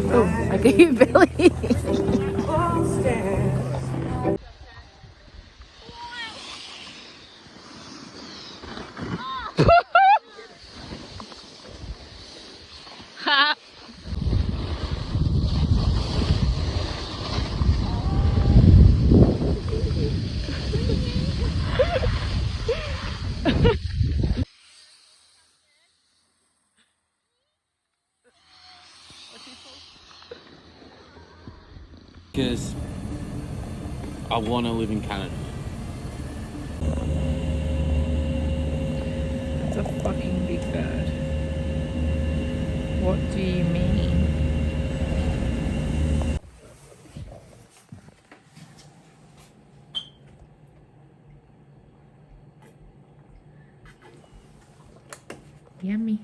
Oh, I get your belly. Because I want to live in Canada. It's a fucking big bird. What do you mean? Yummy.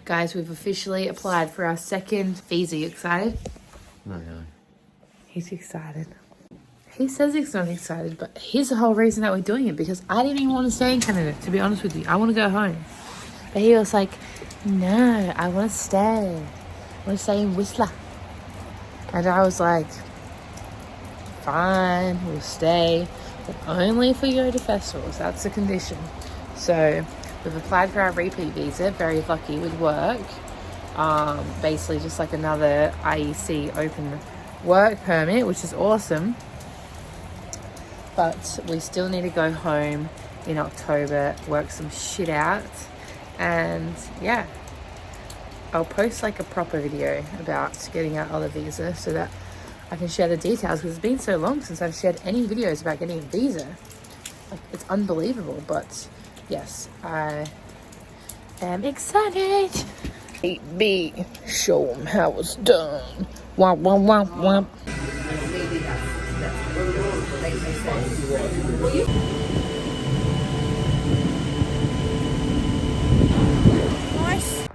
Guys, we've officially applied for our second visa. You excited? No, really. He's excited. He says he's not excited, but here's the whole reason that we're doing it, because I didn't even want to stay in Canada, to be honest with you. I want to go home. But he was like, no, I want to stay. I want to stay in Whistler. And I was like, fine, we'll stay, but only if we go to festivals. That's the condition. So we've applied for our repeat visa, very lucky with work. Basically just like another IEC open work permit, which is awesome. But we still need to go home in October, work some shit out. And yeah, I'll post like a proper video about getting our other visa so that I can share the details, because it's been so long since I've shared any videos about getting a visa. Like, it's unbelievable. But yes, I am excited. 8B, show them how it's done. Womp, womp, womp, womp. Nice.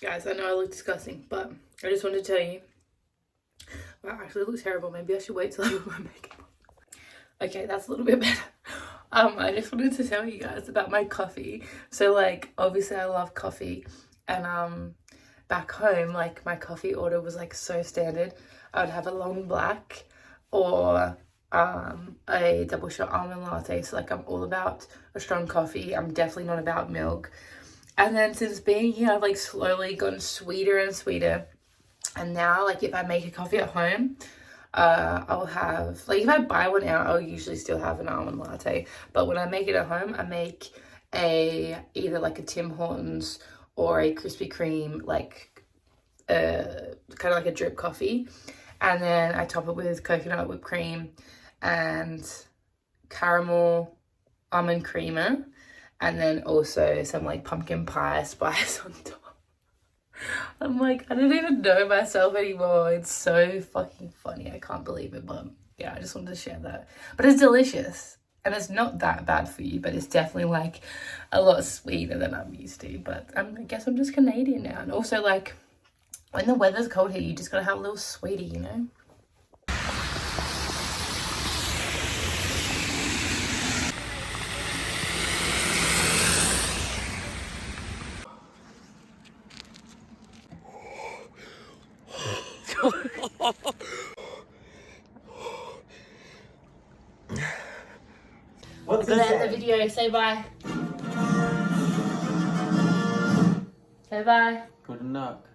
Guys, I know I look disgusting, but I just wanted to tell you. Wow, actually it looks terrible. Maybe I should wait till I put my makeup on. Okay, that's a little bit better. I just wanted to tell you guys about my coffee. So like, obviously I love coffee, and back home, like, my coffee order was like so standard. I would have a long black or a double shot almond latte. So like, I'm all about a strong coffee. I'm definitely not about milk. And then since being here, I've like slowly gotten sweeter and sweeter. And now, like, if I make a coffee at home, I'll have, like, if I buy one out, I'll usually still have an almond latte. But when I make it at home, I make either like a Tim Hortons or a Krispy Kreme, like, kind of like a drip coffee. And then I top it with coconut whipped cream and caramel almond creamer. And then also some like pumpkin pie spice on top. I'm like, I don't even know myself anymore. It's so fucking funny. I can't believe it. But yeah, I just wanted to share that. But it's delicious. And it's not that bad for you. But it's definitely like a lot sweeter than I'm used to. But I guess I'm just Canadian now. And also, like, when the weather's cold here, you just gotta have a little sweetie, you know? Gonna end the video. Say bye. Say bye. Good luck.